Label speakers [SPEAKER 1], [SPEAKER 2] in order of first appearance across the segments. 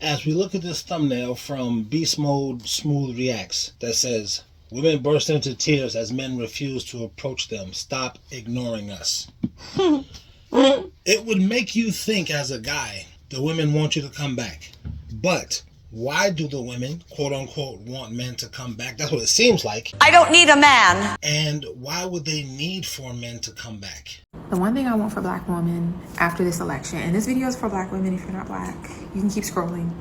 [SPEAKER 1] As we look at this thumbnail from Beast Mode Smooth Reacts that says, women burst into tears as men refuse to approach them. Stop ignoring us. It would make you think as a guy, the women want you to come back. But why do the women, quote unquote, want men to come back? That's what it seems like.
[SPEAKER 2] I don't need a man.
[SPEAKER 1] And why would they need for men to come back?
[SPEAKER 3] The one thing I want for black women after this election, and this video is for black women if you're not black, you can keep scrolling.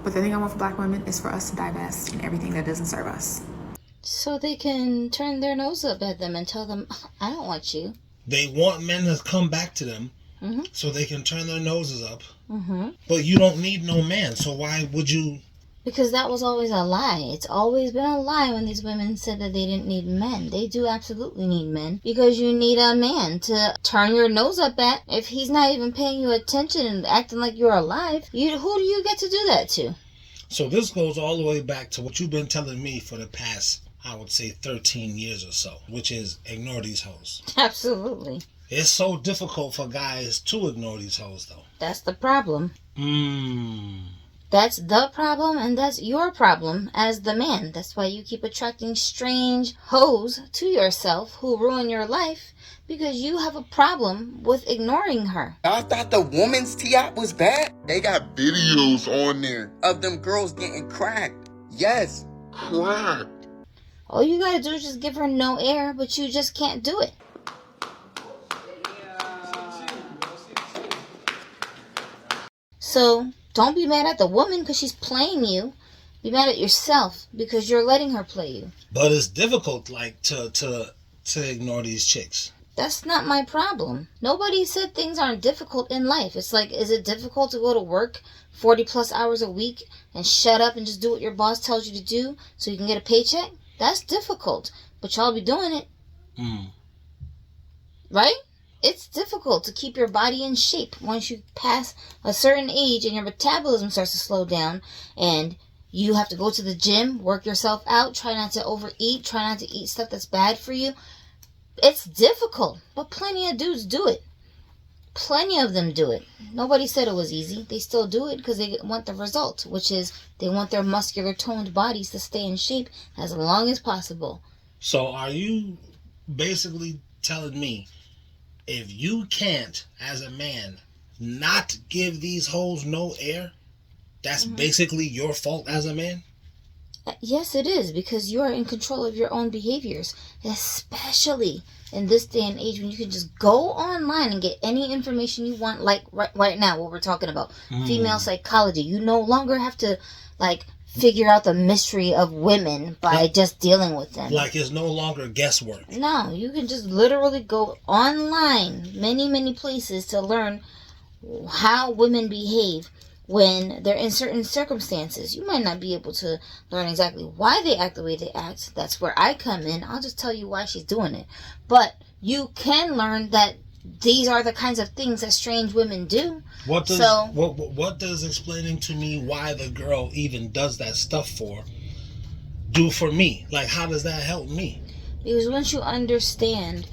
[SPEAKER 3] But the thing I want for black women is for us to divest in everything that doesn't serve us.
[SPEAKER 4] So they can turn their nose up at them and tell them, I don't want you.
[SPEAKER 1] They want men to come back to them so they can turn their noses up. But you don't need no man, so why would you?
[SPEAKER 4] Because that was always a lie. It's always been a lie when these women said that they didn't need men. They do absolutely need men. Because you need a man to turn your nose up at. If he's not even paying you attention and acting like you're alive, who do you get to do that to?
[SPEAKER 1] So this goes all the way back to what you've been telling me for the past, I would say 13 years or so, which is ignore these hoes.
[SPEAKER 4] Absolutely.
[SPEAKER 1] It's so difficult for guys to ignore these hoes, though.
[SPEAKER 4] That's the problem. That's the problem, and that's your problem as the man. That's why you keep attracting strange hoes to yourself who ruin your life, because you have a problem with ignoring her.
[SPEAKER 5] I thought the woman's T-App was bad. They got videos on there of them girls getting cracked. Yes, cracked.
[SPEAKER 4] All you gotta do is just give her no air, but you just can't do it. So don't be mad at the woman because she's playing you. Be mad at yourself because you're letting her play you.
[SPEAKER 1] But it's difficult, like, to ignore these chicks.
[SPEAKER 4] That's not my problem. Nobody said things aren't difficult in life. It's like, is it difficult to go to work 40 plus hours a week and shut up and just do what your boss tells you to do so you can get a paycheck? That's difficult. But y'all be doing it. Right? It's difficult to keep your body in shape once you pass a certain age and your metabolism starts to slow down and you have to go to the gym, work yourself out, try not to overeat, try not to eat stuff that's bad for you. It's difficult, but plenty of dudes do it. Plenty of them do it. Nobody said it was easy. They still do it because they want the result, which is they want their muscular toned bodies to stay in shape as long as possible.
[SPEAKER 1] So are you basically telling me if you can't, as a man, not give these hoes no air, that's basically your fault as a man?
[SPEAKER 4] Yes, it is, because you are in control of your own behaviors, especially in this day and age when you can just go online and get any information you want, like right now, what we're talking about, female psychology. You no longer have to, like, figure out the mystery of women by just dealing with them.
[SPEAKER 1] Like it's no longer guesswork.
[SPEAKER 4] No, you can just literally go online, many places, to learn how women behave when they're in certain circumstances. You might not be able to learn exactly why they act the way they act. That's where I come in. I'll just tell you why she's doing it. But you can learn that these are the kinds of things that strange women do.
[SPEAKER 1] What does explaining to me why the girl even does that stuff do for me? Like, how does that help me?
[SPEAKER 4] Because once you understand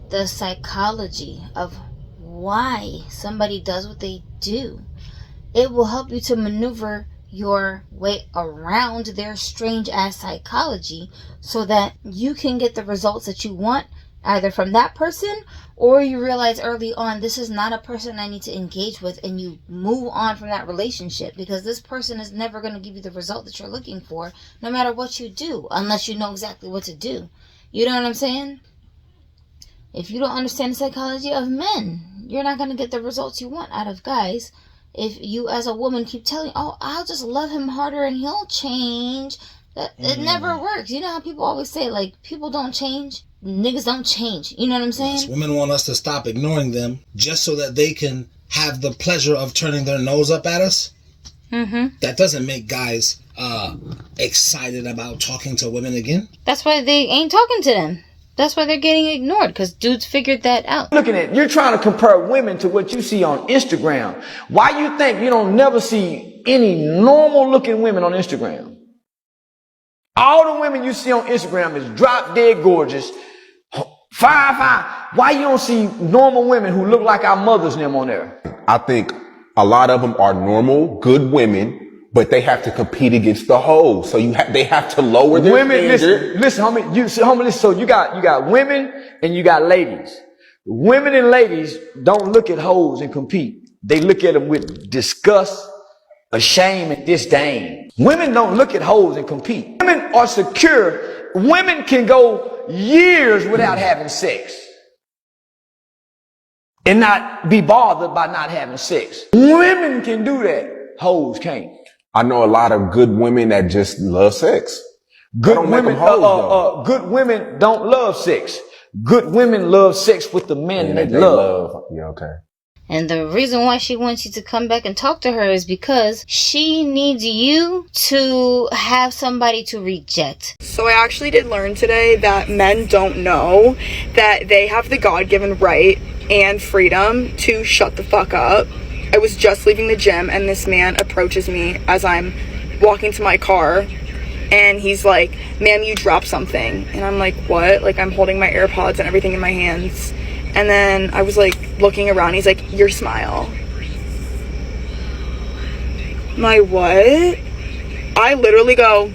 [SPEAKER 4] the psychology of why somebody does what they do, it will help you to maneuver your way around their strange ass psychology so that you can get the results that you want, either from that person, or you realize early on, this is not a person I need to engage with, and you move on from that relationship, because this person is never going to give you the result that you're looking for, no matter what you do, unless you know exactly what to do. You know what I'm saying? If you don't understand the psychology of men, you're not going to get the results you want out of guys. If you as a woman keep telling, oh, I'll just love him harder and he'll change, it never works. You know how people always say, like, people don't change? Niggas don't change. You know what I'm saying?
[SPEAKER 1] Yes, women want us to stop ignoring them just so that they can have the pleasure of turning their nose up at us. That doesn't make guys excited about talking to women again.
[SPEAKER 4] That's why they ain't talking to them. That's why they're getting ignored, because dudes figured that out.
[SPEAKER 6] You're trying to compare women to what you see on Instagram. Why you think you don't never see any normal looking women on Instagram? All the women you see on Instagram is drop dead gorgeous, fine. Why you don't see normal women who look like our mothers and them on there?
[SPEAKER 7] I think a lot of them are normal, good women,
[SPEAKER 2] But they have to compete against the hoes. So they have to lower their
[SPEAKER 6] Women,
[SPEAKER 2] standard.
[SPEAKER 6] listen, homie, so you got women and you got ladies. Women and ladies don't look at hoes and compete. They look at them with disgust, a shame, and disdain. Women don't look at hoes and compete. Women are secure. Women can go years without having sex and not be bothered by not having sex. Women can do that. Hoes can't.
[SPEAKER 2] I know a lot of good women that just love sex.
[SPEAKER 6] Good women, good women don't love sex. Good women love sex with the men they love.
[SPEAKER 2] Yeah, okay.
[SPEAKER 4] And the reason why she wants you to come back and talk to her is because she needs you to have somebody to reject.
[SPEAKER 7] So I actually did learn today that men don't know that they have the God-given right and freedom to shut the fuck up. I was just leaving the gym and this man approaches me as I'm walking to my car and he's like, "Ma'am, you dropped something." And I'm like, "What?" Like, I'm holding my AirPods and everything in my hands. And then I was like looking around. He's like, "Your smile." My what? I literally go,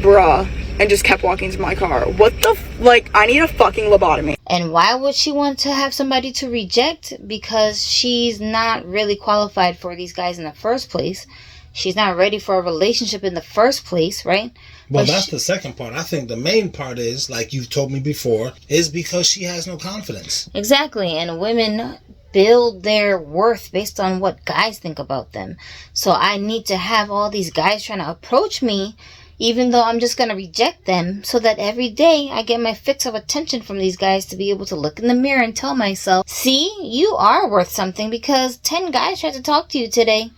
[SPEAKER 7] "Bruh," and just kept walking to my car. What the like, I need a fucking lobotomy.
[SPEAKER 4] And why would she want to have somebody to reject? Because she's not really qualified for these guys in the first place. She's not ready for a relationship in the first place, right?
[SPEAKER 1] Well, that's the second part. I think the main part is, like you've told me before, is because she has no confidence.
[SPEAKER 4] Exactly. And women build their worth based on what guys think about them. So I need to have all these guys trying to approach me, even though I'm just going to reject them, so that every day I get my fix of attention from these guys to be able to look in the mirror and tell myself, see, you are worth something because 10 guys tried to talk to you today.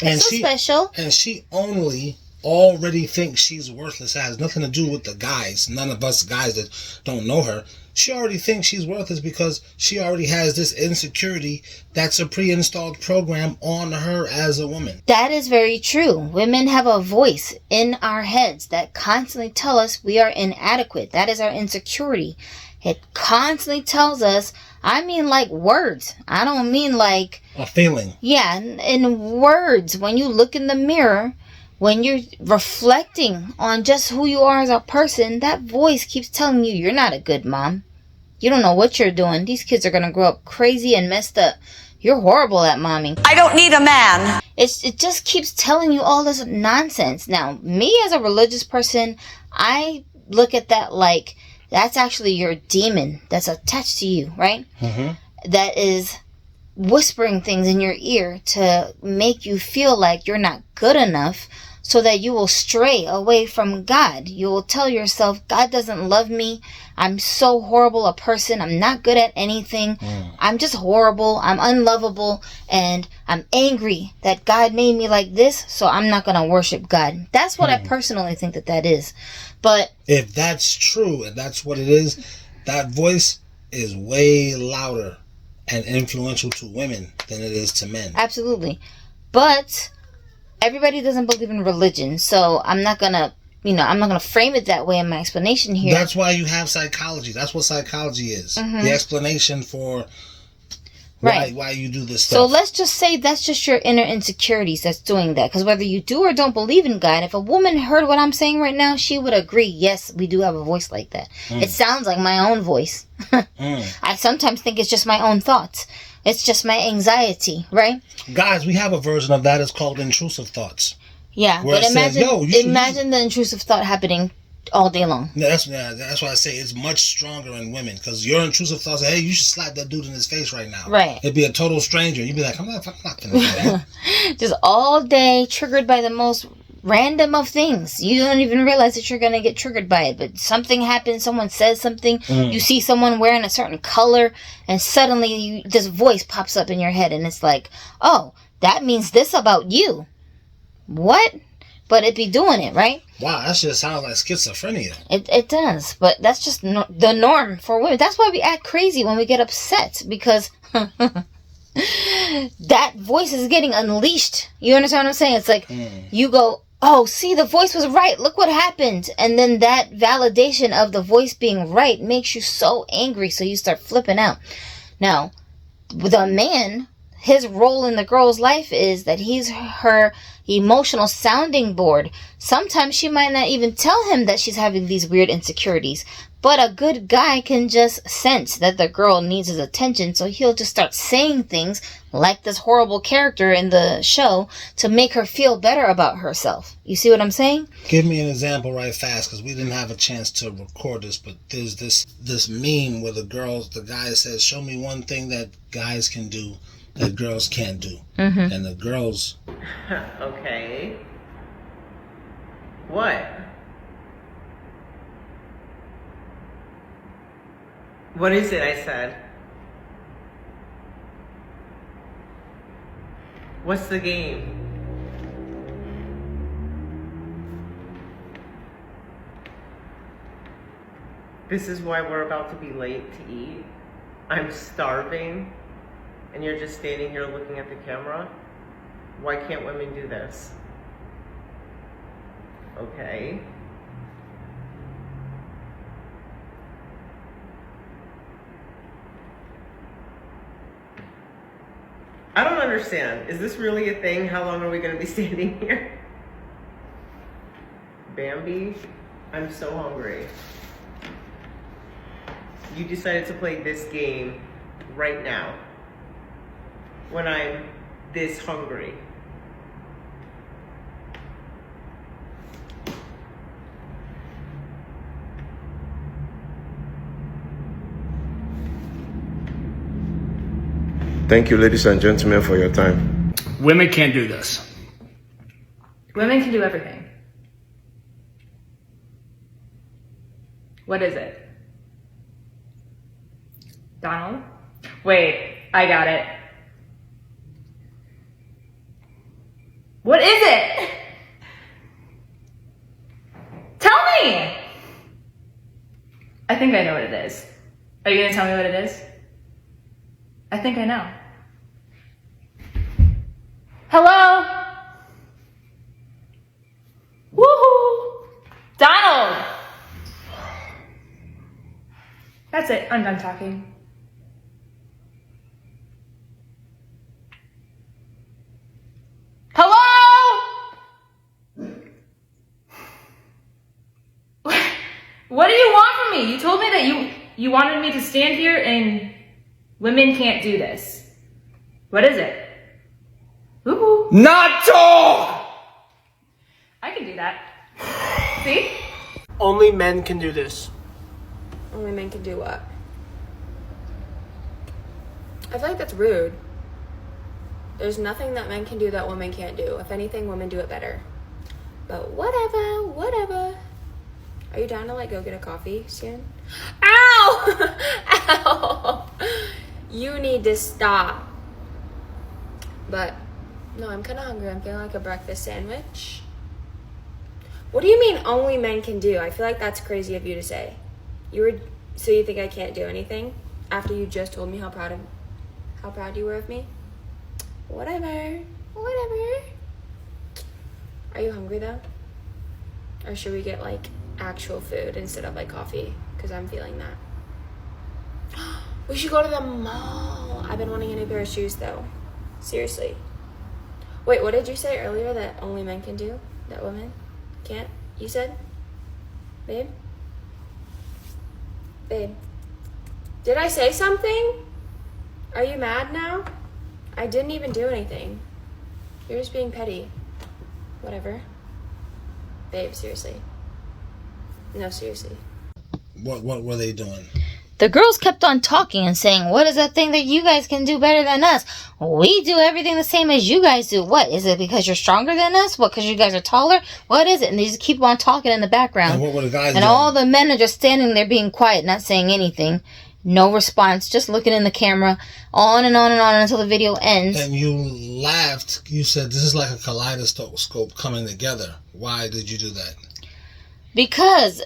[SPEAKER 1] And
[SPEAKER 4] so special.
[SPEAKER 1] And she only already thinks she's worthless. It has nothing to do with the guys. None of us guys that don't know her. She already thinks she's worthless because she already has this insecurity that's a pre-installed program on her as a woman.
[SPEAKER 4] That is very true. Women have a voice in our heads that constantly tell us we are inadequate. That is our insecurity. It constantly tells us, I mean like words. I don't mean like
[SPEAKER 1] a feeling.
[SPEAKER 4] Yeah, in words. When you look in the mirror, when you're reflecting on just who you are as a person, that voice keeps telling you, you're not a good mom. You don't know what you're doing. These kids are going to grow up crazy and messed up. You're horrible at momming.
[SPEAKER 8] I don't need a man.
[SPEAKER 4] It just keeps telling you all this nonsense. Now, me as a religious person, I look at that like that's actually your demon that's attached to you, right? Mm-hmm. That is whispering things in your ear to make you feel like you're not good enough, so that you will stray away from God. You will tell yourself, God doesn't love me. I'm so horrible a person. I'm not good at anything. I'm just horrible. I'm unlovable. And I'm angry that God made me like this, so I'm not going to worship God. That's what I personally think that is. But
[SPEAKER 1] if that's true, and that's what it is, that voice is way louder and influential to women than it is to men.
[SPEAKER 4] Absolutely. But everybody doesn't believe in religion, so I'm not gonna frame it that way in my explanation here.
[SPEAKER 1] That's why you have psychology. That's what psychology is. Mm-hmm. The explanation for why you do this stuff.
[SPEAKER 4] So let's just say that's just your inner insecurities that's doing that. Because whether you do or don't believe in God, if a woman heard what I'm saying right now, she would agree, yes, we do have a voice like that. It sounds like my own voice. I sometimes think it's just my own thoughts. It's just my anxiety, right?
[SPEAKER 1] Guys, we have a version of that. It's called intrusive thoughts.
[SPEAKER 4] Yeah, but imagine the intrusive thought happening all day long.
[SPEAKER 1] That's why I say it's much stronger in women, because your intrusive thoughts say, hey, you should slap that dude in his face right now.
[SPEAKER 4] Right.
[SPEAKER 1] It'd be a total stranger. You'd be like, I'm not gonna do that.
[SPEAKER 4] Just all day triggered by the most random of things. You don't even realize that you're going to get triggered by it, but something happens, someone says something, you see someone wearing a certain color, and suddenly this voice pops up in your head, and it's like, oh, that means this about you. What? But it be doing it, right?
[SPEAKER 1] Wow, that just sounds like schizophrenia.
[SPEAKER 4] It does, but that's just the norm for women. That's why we act crazy when we get upset, because that voice is getting unleashed. You understand what I'm saying? It's like you go, oh, see, the voice was right. Look what happened. And then that validation of the voice being right makes you so angry, so you start flipping out. Now, with a man, his role in the girl's life is that he's her emotional sounding board. Sometimes she might not even tell him that she's having these weird insecurities, but a good guy can just sense that the girl needs his attention, so he'll just start saying things like this horrible character in the show to make her feel better about herself. You see what I'm saying?
[SPEAKER 1] Give me an example right fast, because we didn't have a chance to record this, but there's this meme where the guy says, show me one thing that guys can do that girls can't do. Mm-hmm. And the girls...
[SPEAKER 8] Okay. What? What is it I said? What's the game? This is why we're about to be late to eat. I'm starving, and you're just standing here looking at the camera? Why can't women do this? Okay. I don't understand. Is this really a thing? How long are we going to be standing here? Bambi, I'm so hungry. You decided to play this game right now when I'm this hungry.
[SPEAKER 9] Thank you, ladies and gentlemen, for your time.
[SPEAKER 10] Women can't do this.
[SPEAKER 11] Women can do everything. What is it? Donald? Wait, I got it. What is it? Tell me! I think I know what it is. Are you gonna tell me what it is? I think I know. Hello? Woohoo! Donald! That's it, I'm done talking. Hello? What do you want from me? You told me that you wanted me to stand here and women can't do this. What is it? Woohoo.
[SPEAKER 6] Not talk!
[SPEAKER 11] I can do that. See?
[SPEAKER 10] Only men can do this.
[SPEAKER 12] Only men can do what? I feel like that's rude. There's nothing that men can do that women can't do. If anything, women do it better. But whatever. Are you down to like go get a coffee soon? Ow! Ow! You need to stop. But no, I'm kind of hungry. I'm feeling like a breakfast sandwich. What do you mean only men can do? I feel like that's crazy of you to say. So you think I can't do anything after you just told me how proud you were of me? Whatever. Are you hungry though? Or should we get like actual food instead of like coffee? Because I'm feeling that. We should go to the mall. I've been wanting a new pair of shoes though. Seriously. Wait, what did you say earlier that only men can do? That women can't? You said? Babe? Did I say something? Are you mad now? I didn't even do anything. You're just being petty. Whatever. Babe, seriously. No, seriously.
[SPEAKER 1] What were they doing?
[SPEAKER 4] The girls kept on talking and saying, what is that thing that you guys can do better than us? We do everything the same as you guys do. What? Is it because you're stronger than us? What, because you guys are taller? What is it? And they just keep on talking in the background.
[SPEAKER 1] And what were the guys
[SPEAKER 4] doing?
[SPEAKER 1] And
[SPEAKER 4] all the men are just standing there being quiet, not saying anything. No response, just looking in the camera, on and on and on until the video ends.
[SPEAKER 1] And you laughed. You said, this is like a kaleidoscope coming together. Why did you do that?
[SPEAKER 4] Because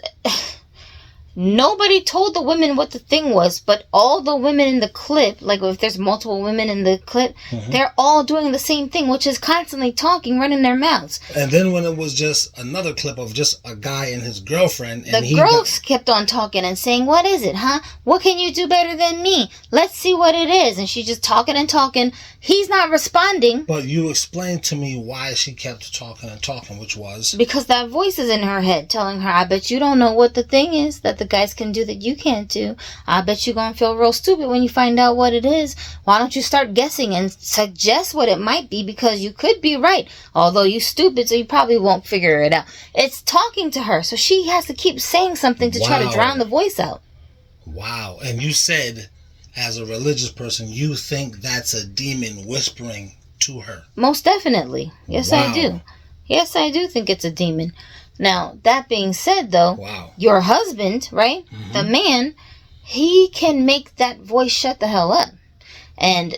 [SPEAKER 4] Nobody told the women what the thing was, but all the women in the clip, like if there's multiple women in the clip, they're all doing the same thing, which is constantly talking, running their mouths.
[SPEAKER 1] And then when it was just another clip of just a guy and his girlfriend, and
[SPEAKER 4] the girls kept on talking and saying, what is it, huh? What can you do better than me? Let's see what it is. And she's just talking and talking. He's not responding.
[SPEAKER 1] But you explained to me why she kept talking and talking, which was?
[SPEAKER 4] Because that voice is in her head telling her, I bet you don't know what the thing is that the guys can do that you can't do. I bet you're going to feel real stupid when you find out what it is. Why don't you start guessing and suggest what it might be, because you could be right. Although you're stupid, so you probably won't figure it out. It's talking to her, so she has to keep saying something to try to drown the voice out.
[SPEAKER 1] Wow. And you said, as a religious person, you think that's a demon whispering to her.
[SPEAKER 4] Most definitely. Yes, I do. Yes, I do think it's a demon. Now, that being said, though, your husband, right, the man, he can make that voice shut the hell up. And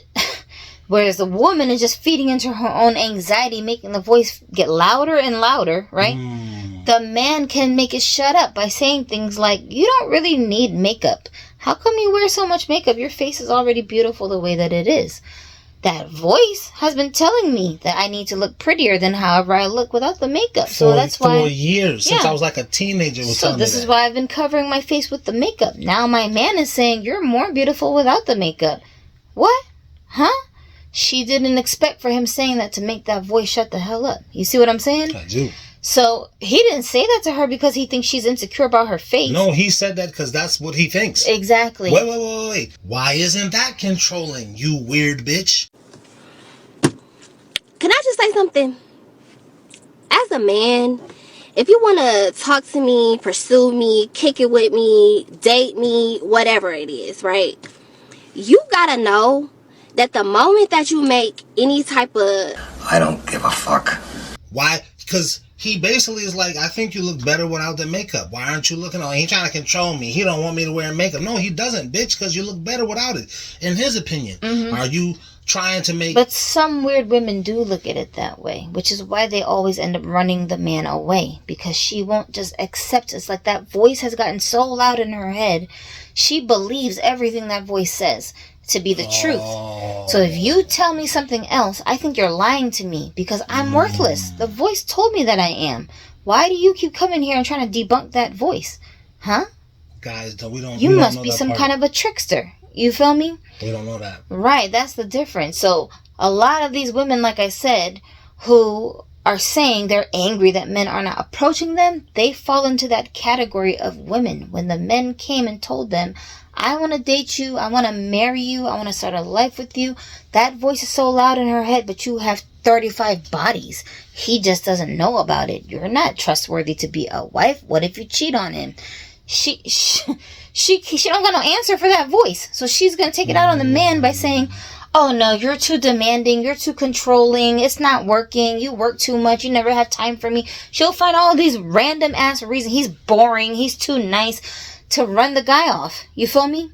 [SPEAKER 4] whereas the woman is just feeding into her own anxiety, making the voice get louder and louder, right? The man can make it shut up by saying things like, you don't really need makeup. How come you wear so much makeup? Your face is already beautiful the way that it is. That voice has been telling me that I need to look prettier than however I look without the makeup. So that's why...
[SPEAKER 1] For years, since I was like a teenager.
[SPEAKER 4] So this is why I've been covering my face with the makeup. Now my man is saying, you're more beautiful without the makeup. What? Huh? She didn't expect for him saying that to make that voice shut the hell up. You see what I'm saying?
[SPEAKER 1] I do.
[SPEAKER 4] So he didn't say that to her because he thinks she's insecure about her face.
[SPEAKER 1] No, he said that because that's what he thinks.
[SPEAKER 4] Exactly.
[SPEAKER 1] Wait. Why isn't that controlling, you weird bitch?
[SPEAKER 13] Can I just say something? As a man, if you want to talk to me, pursue me, kick it with me, date me, whatever it is, right? You gotta know that the moment that you make any type of...
[SPEAKER 1] I don't give a fuck. Why? Because he basically is like, I think you look better without the makeup. Why aren't you looking on? He's trying to control me. He don't want me to wear makeup. No, he doesn't, bitch, because you look better without it. In his opinion. Are you trying to make...
[SPEAKER 4] But some weird women do look at it that way, which is why they always end up running the man away, because she won't just accept it. It's like that voice has gotten so loud in her head, she believes everything that voice says to be the truth. So if you tell me something else, I think you're lying to me because I'm worthless. The voice told me that I am. Why do you keep coming here and trying to debunk that voice? Huh?
[SPEAKER 1] Guys, we don't...
[SPEAKER 4] You must be some kind of a trickster. You feel me?
[SPEAKER 1] We don't know that.
[SPEAKER 4] Right, that's the difference. So a lot of these women, like I said, who are saying they're angry that men are not approaching them, they fall into that category of women. When the men came and told them, I want to date you, I want to marry you, I want to start a life with you, that voice is so loud in her head, but you have 35 bodies. He just doesn't know about it. You're not trustworthy to be a wife. What if you cheat on him? She don't got no answer for that voice. So she's going to take it out on the man by saying, oh no, you're too demanding, you're too controlling, it's not working, you work too much, you never have time for me. She'll find all these random ass reasons. He's boring, he's too nice, to run the guy off. You feel me?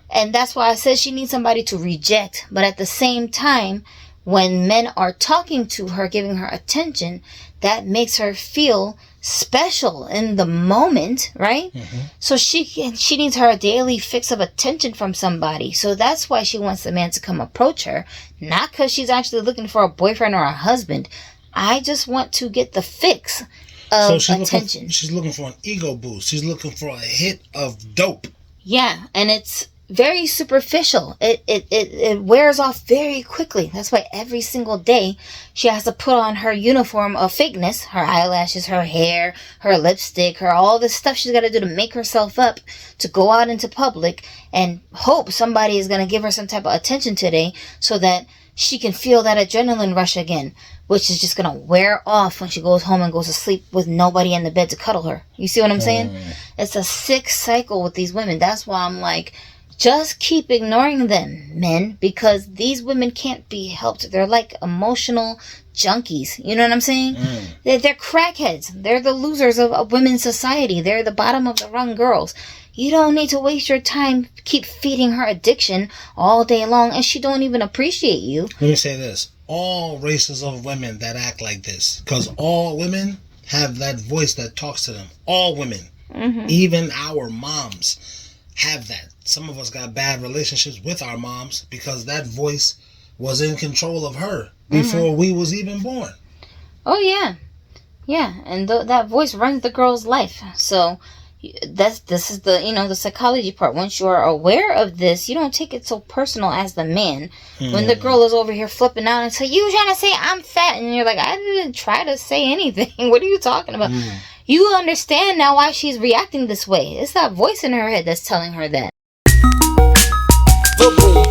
[SPEAKER 4] And that's why I said she needs somebody to reject. But at the same time, when men are talking to her, giving her attention, that makes her feel special in the moment, right? So she needs her daily fix of attention from somebody. So that's why she wants the man to come approach her, not because she's actually looking for a boyfriend or a husband. I just want to get the fix of attention.
[SPEAKER 1] She's looking for an ego boost. She's looking for a hit of dope.
[SPEAKER 4] Yeah, and it's very superficial. It wears off very quickly. That's why every single day she has to put on her uniform of fakeness, her eyelashes, her hair, her lipstick, her all this stuff she's got to do to make herself up to go out into public and hope somebody is going to give her some type of attention today so that she can feel that adrenaline rush again, which is just going to wear off when she goes home and goes to sleep with nobody in the bed to cuddle her. You see what I'm saying? It's a sick cycle with these women. That's why I'm like, just keep ignoring them, men, because these women can't be helped. They're like emotional junkies. You know what I'm saying? They're crackheads. They're the losers of women's society. They're the bottom of the rung girls. You don't need to waste your time keep feeding her addiction all day long, and she don't even appreciate you.
[SPEAKER 1] Let me say this. All races of women that act like this, because all women have that voice that talks to them. All women. Even our moms have that. Some of us got bad relationships with our moms because that voice was in control of her before we was even born.
[SPEAKER 4] Oh yeah, yeah, and that voice runs the girl's life. So this is the the psychology part. Once you are aware of this, you don't take it so personal as the man. When the girl is over here flipping out and say, "You trying to say I'm fat?" and you're like, "I didn't try to say anything. What are you talking about?" You understand now why she's reacting this way. It's that voice in her head that's telling her that.
[SPEAKER 14] Boom,